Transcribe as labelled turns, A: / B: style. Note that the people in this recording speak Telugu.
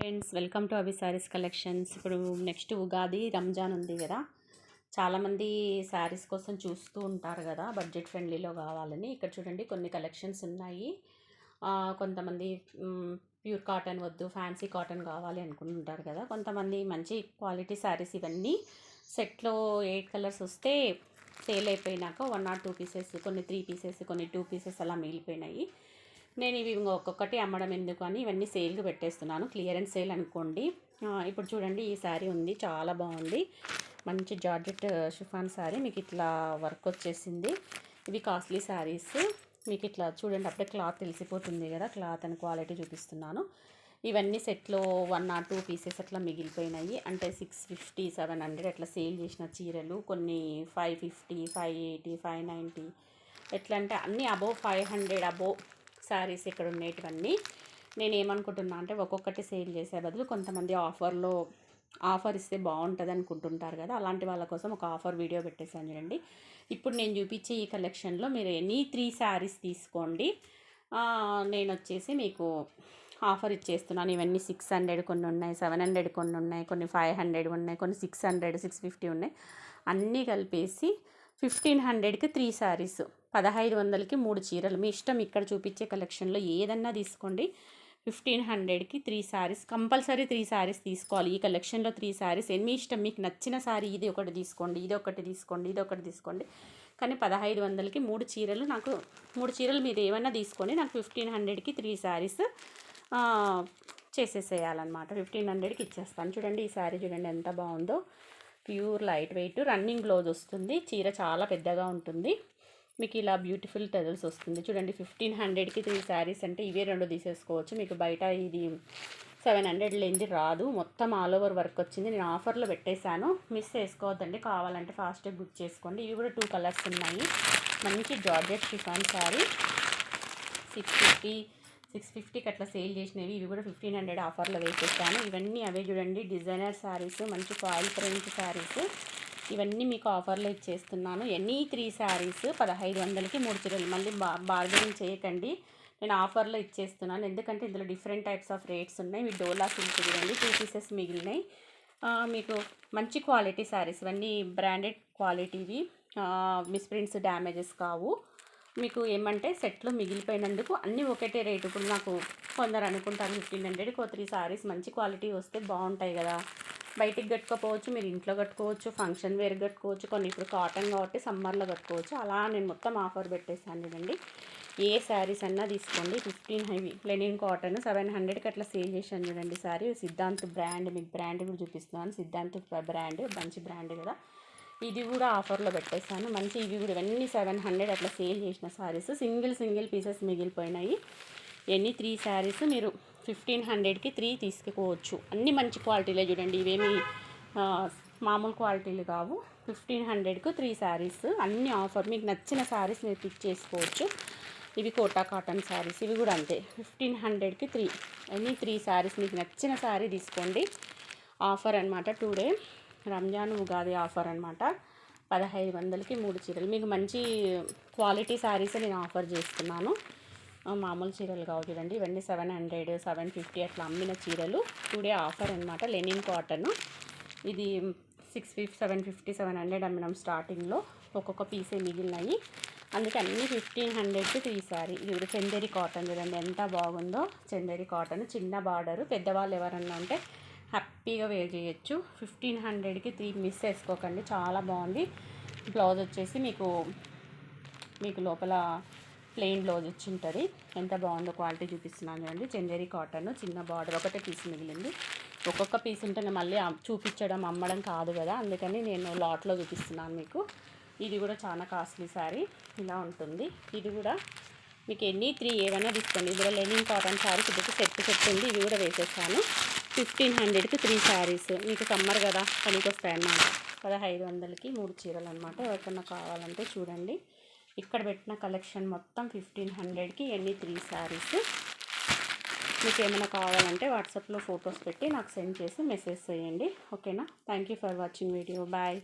A: Friends, welcome to Abhi saris collections. ఇప్పుడు నెక్స్ట్ ఉగాది రంజాన్ ఉంది కదా, చాలామంది శారీస్ కోసం చూస్తూ ఉంటారు కదా బడ్జెట్ ఫ్రెండ్లీలో కావాలని. ఇక్కడ చూడండి కొన్ని కలెక్షన్స్ ఉన్నాయి. కొంతమంది ప్యూర్ కాటన్ వద్దు, ఫ్యాన్సీ కాటన్ కావాలి అనుకుంటుంటారు కదా. కొంతమంది మంచి క్వాలిటీ శారీస్, ఇవన్నీ సెట్లో 8 కలర్స్ వస్తే సేల్ అయిపోయినాక 1 or 2 పీసెస్, కొన్ని 3 పీసెస్, కొన్ని 2 పీసెస్ అలా మిగిలిపోయినాయి. నేను ఇవి ఒక్కొక్కటి అమ్మడం ఎందుకు అని ఇవన్నీ సేల్కి పెట్టేస్తున్నాను. క్లియరెన్స్ సేల్ అనుకోండి. ఇప్పుడు చూడండి, ఈ శారీ ఉంది, చాలా బాగుంది. మంచి జార్జెట్ షిఫాన్ శారీ, మీకు ఇట్లా వర్క్ వచ్చేసింది. ఇవి కాస్ట్లీ శారీస్. మీకు ఇట్లా చూడండి, అప్పుడే క్లాత్ తెలిసిపోతుంది కదా, క్లాత్ అండ్ క్వాలిటీ చూపిస్తున్నాను. ఇవన్నీ సెట్లో 1 or 2 పీసెస్ అట్లా మిగిలిపోయినాయి. అంటే 650, 700 అట్లా సేల్ చేసిన చీరలు. కొన్ని 550, 580, 590 ఎట్లా అంటే అన్నీ అబోవ్ 500 అబోవ్ శారీస్ ఇక్కడ ఉండేటివన్నీ. నేను ఏమనుకుంటున్నా అంటే ఒక్కొక్కటి సేల్ చేసే బదులు కొంతమంది ఆఫర్ ఇస్తే బాగుంటుంది అనుకుంటుంటారు కదా, అలాంటి వాళ్ళ కోసం ఒక ఆఫర్ వీడియో పెట్టేసాను చూడండి. ఇప్పుడు నేను చూపించే ఈ కలెక్షన్లో మీరు ఎనీ 3 శారీస్ తీసుకోండి, నేను వచ్చేసి మీకు ఆఫర్ ఇచ్చేస్తున్నాను. ఇవన్నీ 600 కొన్ని ఉన్నాయి, 700 కొన్ని ఉన్నాయి, కొన్ని 500 ఉన్నాయి, కొన్ని 600, 650 ఉన్నాయి. అన్నీ కలిపేసి 1500కి 3 శారీస్, 1500కి 3 చీరలు. మీ ఇష్టం, ఇక్కడ చూపించే కలెక్షన్లో ఏదన్నా తీసుకోండి. 1500కి 3 శారీస్, కంపల్సరీ 3 శారీస్ తీసుకోవాలి. ఈ కలెక్షన్లో 3 శారీస్ మీ ఇష్టం, మీకు నచ్చిన శారీ ఇది ఒకటి తీసుకోండి, ఇది ఒకటి తీసుకోండి, ఇది ఒకటి తీసుకోండి. కానీ 1500కి 3 చీరలు, నాకు 3 చీరలు మీరు ఏమైనా తీసుకోండి, నాకు 1500కి 3 శారీస్ చేసేసేయాలన్నమాట. 1500కి ఇచ్చేస్తాను. చూడండి, ఈ శారీ చూడండి ఎంత బాగుందో. Pure light weight, running blouse వస్తుంది. చీర చాలా పెద్దగా ఉంటుంది. మీకు ఇలా బ్యూటిఫుల్ టెజల్స్ వస్తుంది. చూడండి, 1500కి 3 శారీస్ అంటే ఇవే 2 తీసేసుకోవచ్చు. మీకు బయట ఇది 700 లేనిది రాదు. మొత్తం ఆల్ ఓవర్ వర్క్ వచ్చింది. నేను ఆఫర్లో పెట్టేశాను, మిస్ చేసుకోవద్దండి. కావాలంటే ఫాస్ట్గా బుక్ చేసుకోండి. ఇవి కూడా 2 కలర్స్ ఉన్నాయి. మంచి జార్జెట్ షిఫాన్ శారీ, 650కి అట్లా సేల్ చేసినవి. ఇవి కూడా 1500 ఆఫర్లో వేసేసాను. ఇవన్నీ అవే చూడండి, డిజైనర్ శారీస్, మంచి ఫాయిల్ ప్రింట్ శారీస్. ఇవన్నీ మీకు ఆఫర్లో ఇచ్చేస్తున్నాను. ఎనీ 3 శారీస్ 1500కి 3 చీరలు. మళ్ళీ బార్గెనింగ్ చేయకండి, నేను ఆఫర్లో ఇచ్చేస్తున్నాను. ఎందుకంటే ఇందులో డిఫరెంట్ టైప్స్ ఆఫ్ రేట్స్ ఉన్నాయి. మీ డోలా సిల్క్ చూడండి, 2 పీసెస్ మిగిలినాయి. మీకు మంచి క్వాలిటీ శారీస్, ఇవన్నీ బ్రాండెడ్ క్వాలిటీవి, మిస్ప్రింట్స్, డ్యామేజెస్ కావు. మీకు ఏమంటే సెట్లో మిగిలిపోయినందుకు అన్నీ ఒకటే రేటు. ఇప్పుడు నాకు కొందరు అనుకుంటారు 1500కి 3 శారీస్ మంచి క్వాలిటీ వస్తే బాగుంటాయి కదా, బయటికి కట్టుకోవచ్చు, మీరు ఇంట్లో కట్టుకోవచ్చు, ఫంక్షన్ వేర్ కట్టుకోవచ్చు. కొన్ని ఇప్పుడు కాటన్ కాబట్టి సమ్మర్లో కట్టుకోవచ్చు. అలా నేను మొత్తం ఆఫర్ పెట్టేసాను చూడండి. ఏ శారీస్ అన్నా తీసుకోండి. 15 లెనిన్ కాటన్ 700కి అట్లా సేల్ చేశాను చూడండి శారీ. సిద్ధాంత్ బ్రాండ్, మీకు బ్రాండ్ కూడా చూపిస్తున్నాను. సిద్ధాంత్ బ్రాండ్ మంచి బ్రాండ్ కదా. ఇది కూడా ఆఫర్లో పెట్టేశాను. మంచి ఇవి కూడా ఇవన్నీ 700 అట్లా సేల్ చేసిన శారీస్. Single pieces మిగిలిపోయినాయి. ఎన్ని 3 శారీస్ మీరు 1500కి 3 తీసుకోవచ్చు. అన్నీ మంచి క్వాలిటీలే చూడండి, ఇవేమి మామూలు క్వాలిటీలు కావు. 1500కి 3 శారీస్, అన్ని ఆఫర్. మీకు నచ్చిన శారీస్ మీరు పిక్ చేసుకోవచ్చు. ఇవి కోటా కాటన్ శారీస్, ఇవి కూడా అంతే. 1500కి 3, ఎనీ 3 శారీస్ మీకు నచ్చిన శారీ తీసుకోండి. ఆఫర్ అనమాట, 2 డే రంజాన్ ఉగాది ఆఫర్ అనమాట. 1500కి 3 చీరలు. మీకు మంచి క్వాలిటీ శారీస్ నేను ఆఫర్ చేస్తున్నాను. మామూలు చీరలు కావు చూడండి, ఇవన్నీ 700, 750 అట్లా అమ్మిన చీరలు. 2 డే ఆఫర్ అనమాట. లెనిన్ కాటన్, ఇది 650, 750, 700 అమ్మినాం స్టార్టింగ్లో. ఒక్కొక్క పీసే మిగిలినాయి, అందుకే అన్నీ 1500కి 3 శారీ. ఇది కూడా చందేరి కాటన్ చూడండి ఎంత బాగుందో. చందేరి కాటన్, చిన్న బార్డరు, పెద్దవాళ్ళు ఎవరన్నా ఉంటే హ్యాపీగా వేర్ చేయొచ్చు. 1500కి 3 మిస్ చేసుకోకండి, చాలా బాగుంది. బ్లౌజ్ వచ్చేసి మీకు లోపల ప్లెయిన్ బ్లౌజ్ వచ్చి ఉంటుంది. ఎంత బాగుందో క్వాలిటీ చూపిస్తున్నాను చూడండి. చందేరి కాటన్, చిన్న బార్డర్, ఒకటే పీస్ మిగిలింది. ఒక్కొక్క పీస్ ఉంటే మళ్ళీ చూపించడం అమ్మడం కాదు కదా, అందుకని నేను లాట్లో చూపిస్తున్నాను మీకు. ఇది కూడా చాలా కాస్ట్లీ శారీ, ఇలా ఉంటుంది. ఇది కూడా మీకు ఎన్ని 3 ఏమైనా తీసుకోండి. ఇది కూడా లెనిన్ కాటన్ శారీస్, ఇది సెట్ ఉంది. ఇది కూడా వేసేసాను. 1500కి 3 శారీస్. మీకు సమ్మర్ కదా, పనికి వస్తాయన్నమాట. 1500కి 3 చీరలు అనమాట. ఎవరికన్నా కావాలంటే చూడండి, ఇక్కడ పెట్టిన కలెక్షన్ మొత్తం 1500కి ఎన్ని 3 శారీస్. మీకు ఏమైనా కావాలంటే వాట్సాప్లో ఫొటోస్ పెట్టి నాకు సెండ్ చేసి మెసేజ్ చేయండి, ఓకేనా. Thank you for watching video. Bye.